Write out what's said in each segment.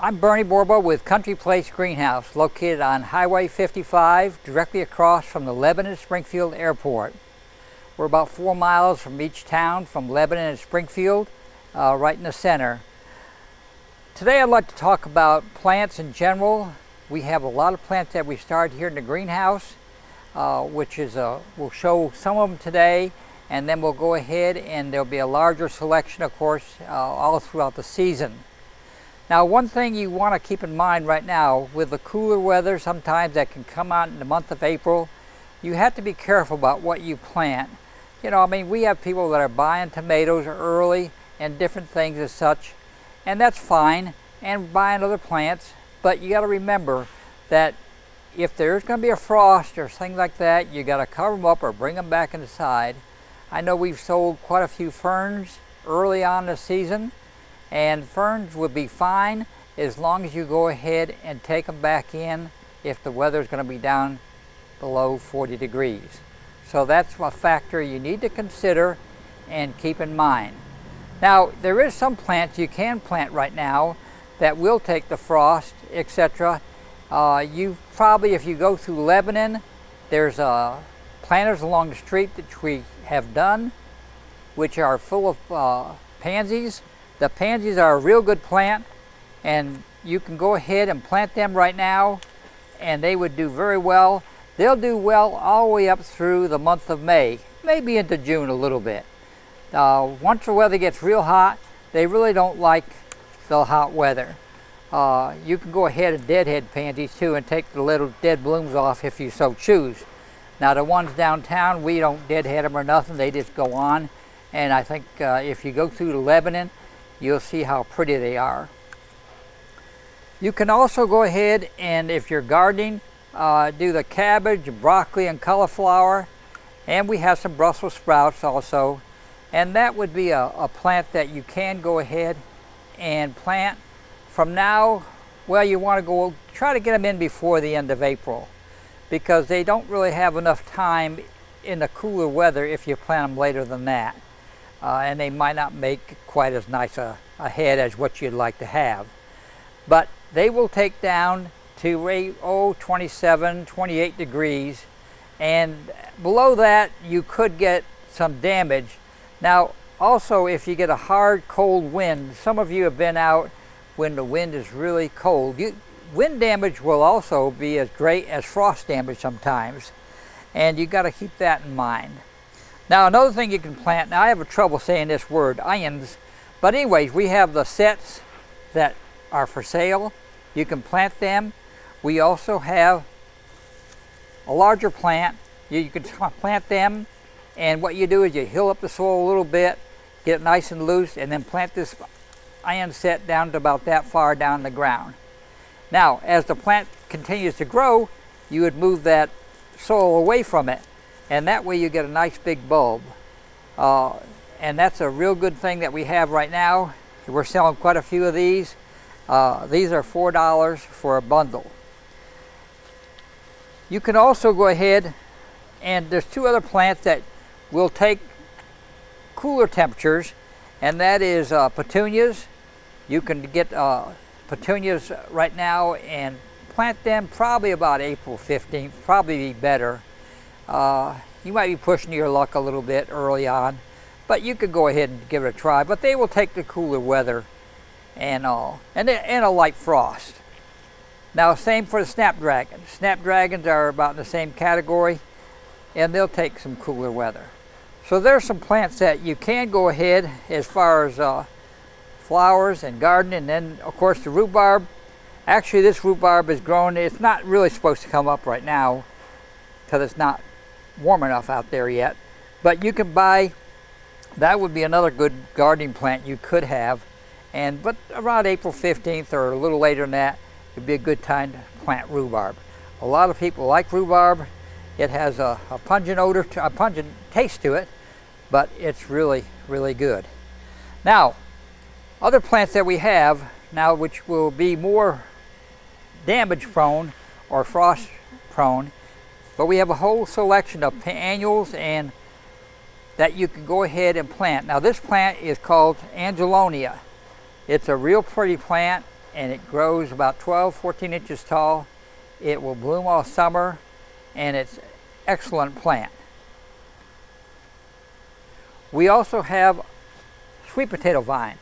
I'm Bernie Borba with Country Place Greenhouse, located on Highway 55, directly across from the Lebanon Springfield Airport. We're about 4 miles from each town, from Lebanon and Springfield, right in the center. Today I'd like to talk about plants in general. We have a lot of plants that we started here in the greenhouse, which is we'll show some of them today, and then we'll go ahead and there'll be a larger selection, of course, all throughout the season. Now, one thing you want to keep in mind right now, with the cooler weather sometimes that can come out in the month of April, you have to be careful about what you plant. You know, I mean, we have people that are buying tomatoes early and different things as such, and that's fine, and buying other plants, but you got to remember that if there's going to be a frost or things like that, you got to cover them up or bring them back inside. I know we've sold quite a few ferns early on the season, and ferns would be fine as long as you go ahead and take them back in if the weather's going to be down below 40 degrees. So that's a factor you need to consider and keep in mind. Now, there is some plants you can plant right now that will take the frost, etc. You probably, if you go through Lebanon, there's planters along the street that we have done, which are full of pansies. The pansies are a real good plant, and you can go ahead and plant them right now, and they would do very well. They'll do well all the way up through the month of May, maybe into June a little bit. Once the weather gets real hot, they really don't like the hot weather. You can go ahead and deadhead pansies too and take the little dead blooms off if you so choose. Now, the ones downtown, we don't deadhead them or nothing, they just go on. And I think if you go through to Lebanon, you'll see how pretty they are. You can also go ahead and, if you're gardening, do the cabbage, broccoli, and cauliflower, and we have some Brussels sprouts also. And that would be a plant that you can go ahead and plant from now. Well, you want to try to get them in before the end of April, because they don't really have enough time in the cooler weather if you plant them later than that. And they might not make quite as nice a head as what you'd like to have. But they will take down to 27, 28 degrees, and below that you could get some damage. Now, also, if you get a hard, cold wind, some of you have been out when the wind is really cold. Wind damage will also be as great as frost damage sometimes, and you got to keep that in mind. Now, another thing you can plant, now I have trouble saying this word, ions, but anyways, we have the sets that are for sale. You can plant them. We also have a larger plant. You can plant them, and what you do is you hill up the soil a little bit, get it nice and loose, and then plant this ion set down to about that far down the ground. Now, as the plant continues to grow, you would move that soil away from it, and that way you get a nice big bulb. And that's a real good thing that we have right now. We're selling quite a few of these. These are $4 for a bundle. You can also go ahead, and there's two other plants that will take cooler temperatures, and that is petunias. You can get petunias right now and plant them probably about April 15th, probably be better. You might be pushing your luck a little bit early on, but you could go ahead and give it a try. But they will take the cooler weather and a light frost. Now, same for the snapdragons. Snapdragons are about in the same category, and they'll take some cooler weather. So there's some plants that you can go ahead as far as flowers and gardening. And then, of course, the rhubarb. Actually, this rhubarb is growing. It's not really supposed to come up right now because it's not warm enough out there yet. But you can buy, that would be another good gardening plant you could have. But around April 15th or a little later than that, it'd be a good time to plant rhubarb. A lot of people like rhubarb. It has a pungent odor, a pungent taste to it, but it's really, really good. Now, other plants that we have now, which will be more damage prone or frost prone, but we have a whole selection of annuals and that you can go ahead and plant. Now, this plant is called Angelonia. It's a real pretty plant. and it grows about 12-14 inches tall. It will bloom all summer, and it's an excellent plant. We also have sweet potato vine.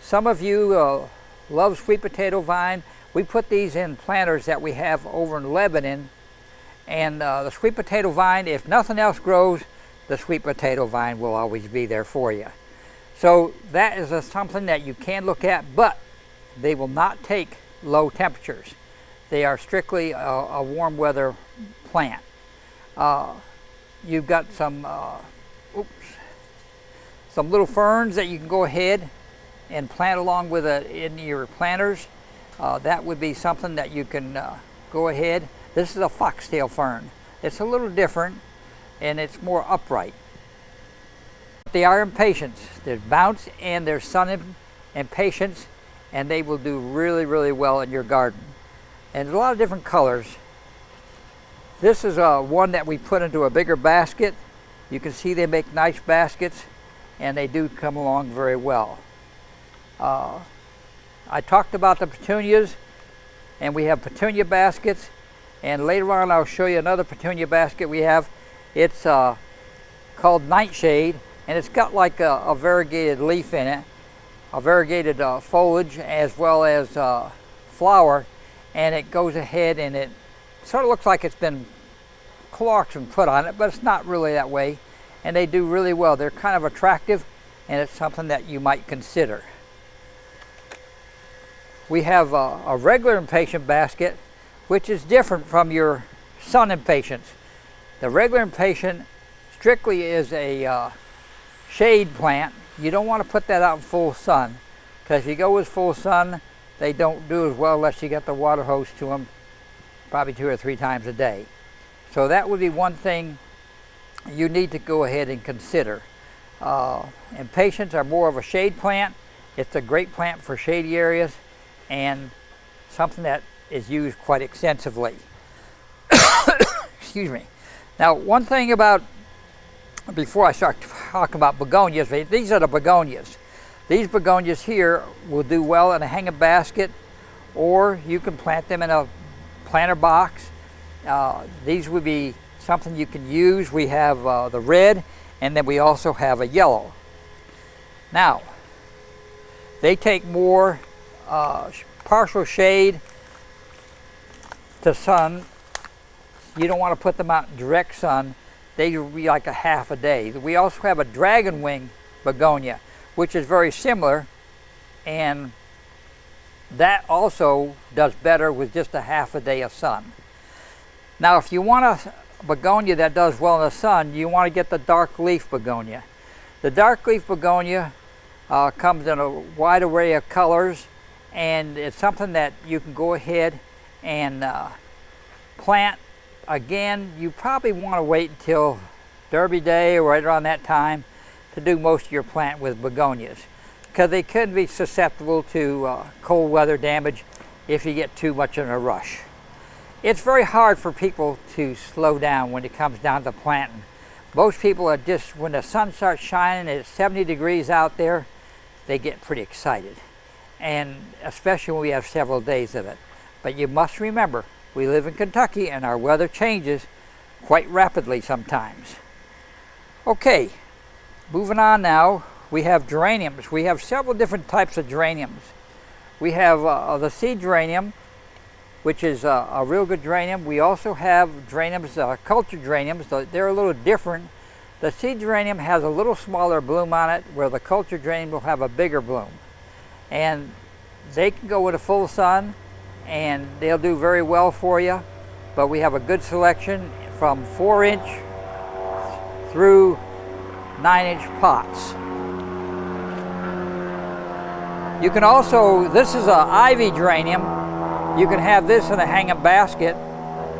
Some of you love sweet potato vine. We put these in planters that we have over in Lebanon, and the sweet potato vine, if nothing else grows, the sweet potato vine will always be there for you. So that is something that you can look at, but they will not take low temperatures. They are strictly a warm weather plant. You've got some little ferns that you can go ahead and plant along with it in your planters. That would be something that you can go ahead. This is a foxtail fern. It's a little different, and it's more upright. They are impatiens. There's bounce and there's sun impatiens, and they will do really, really well in your garden. And there's a lot of different colors. This is one that we put into a bigger basket. You can see they make nice baskets, and they do come along very well. I talked about the petunias, and we have petunia baskets, and later on I'll show you another petunia basket we have. It's called Nightshade, and it's got like a variegated leaf in it, a variegated foliage as well as flower, and it goes ahead and it sort of looks like it's been Clorox put on it, but it's not really that way, and they do really well. They're kind of attractive, and it's something that you might consider. We have a regular impatient basket, which is different from your sun impatiens. The regular impatient strictly is a shade plant. You don't want to put that out in full sun, because if you go with full sun, they don't do as well unless you get the water hose to them probably 2 or 3 times a day. So that would be one thing you need to go ahead and consider. Impatiens are more of a shade plant. It's a great plant for shady areas, and something that is used quite extensively. Excuse me. Now, one thing about, before I start talking about begonias, these are the begonias. These begonias here will do well in a hanging basket, or you can plant them in a planter box. These would be something you can use. We have the red, and then we also have a yellow. Now, they take more partial shade to sun. You don't want to put them out in direct sun. They will be like a half a day. We also have a dragon wing begonia, which is very similar, and that also does better with just a half a day of sun. Now, if you want a begonia that does well in the sun, you want to get the dark leaf begonia. The dark leaf begonia comes in a wide array of colors, and it's something that you can go ahead and plant. Again, you probably want to wait until Derby Day or right around that time to do most of your plant with begonias, because they could be susceptible to cold weather damage if you get too much in a rush. It's very hard for people to slow down when it comes down to planting. Most people are just, when the sun starts shining and it's 70 degrees out there, they get pretty excited, and especially when we have several days of it. But you must remember, we live in Kentucky, and our weather changes quite rapidly sometimes. Okay, moving on now, we have geraniums. We have several different types of geraniums. We have the seed geranium, which is a real good geranium. We also have geraniums, cultured geraniums. They're a little different. The seed geranium has a little smaller bloom on it, where the cultured geranium will have a bigger bloom. And they can go in the full sun, and they'll do very well for you. But we have a good selection from 4-inch through 9-inch pots. You can also, this is an ivy geranium. You can have this in a hanging basket,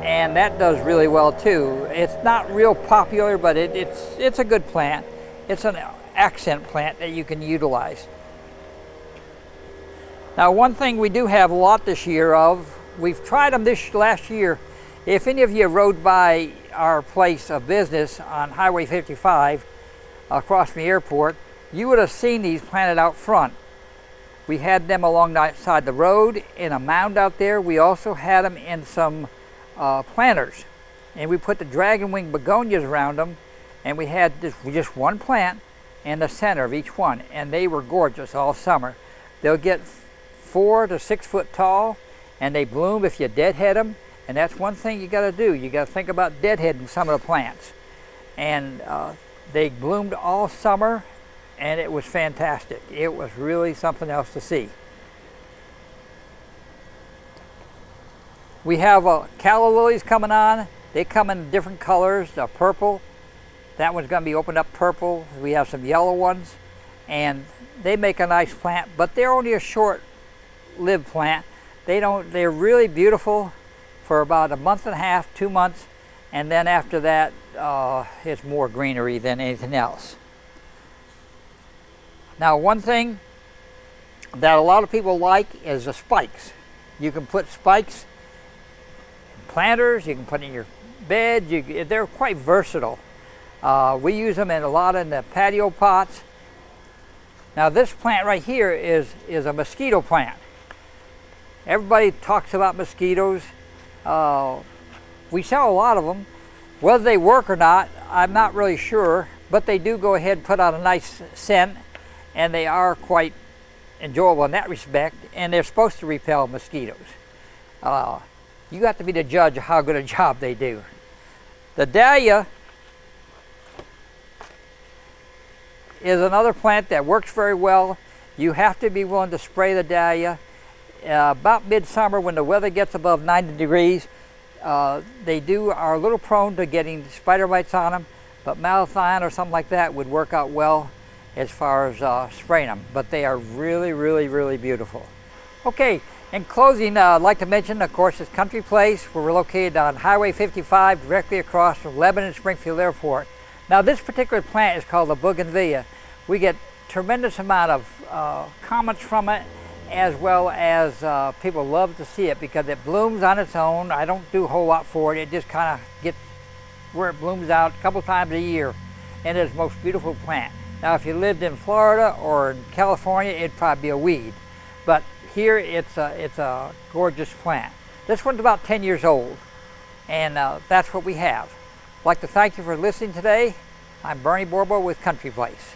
and that does really well too. It's not real popular, but it's a good plant. It's an accent plant that you can utilize. Now, one thing we do have a lot this year of, we've tried them this last year. If any of you rode by our place of business on Highway 55 across from the airport, you would have seen these planted out front. We had them alongside the road in a mound out there. We also had them in some planters. And we put the dragon wing begonias around them, and we had just one plant in the center of each one, and they were gorgeous all summer. They'll get 4 to 6 foot tall, and they bloom if you deadhead them, and that's one thing you got to do. You got to think about deadheading some of the plants. And they bloomed all summer, and it was fantastic. It was really something else to see. We have calla lilies coming on. They come in different colors, purple. That one's going to be opened up purple. We have some yellow ones, and they make a nice plant, but they're only a short-lived plant. They're really beautiful for about a month and a half, 2 months, and then after that, it's more greenery than anything else. Now, one thing that a lot of people like is the spikes. You can put spikes in planters, you can put in your bed. They're quite versatile. We use them a lot in the patio pots. Now, this plant right here is a mosquito plant. Everybody talks about mosquitoes. We sell a lot of them. Whether they work or not, I'm not really sure, but they do go ahead and put out a nice scent, and they are quite enjoyable in that respect, and they're supposed to repel mosquitoes. You got to be the judge of how good a job they do. The dahlia is another plant that works very well. You have to be willing to spray the dahlia. About midsummer, when the weather gets above 90 degrees, they are a little prone to getting spider bites on them, but malathion or something like that would work out well as far as spraying them. But they are really, really, really beautiful. Okay, in closing, I'd like to mention, of course, this Country Place, where we're located on Highway 55, directly across from Lebanon and Springfield Airport. Now, this particular plant is called the Bougainvillea. We get tremendous amount of comments from it, as well as people love to see it because it blooms on its own. I don't do a whole lot for it. It just kind of gets where it blooms out a couple times a year, and it's the most beautiful plant. Now, if you lived in Florida or in California, it'd probably be a weed, but here it's a gorgeous plant. This one's about 10 years old, and that's what we have. I'd like to thank you for listening today. I'm Bernie Borbo with Country Place.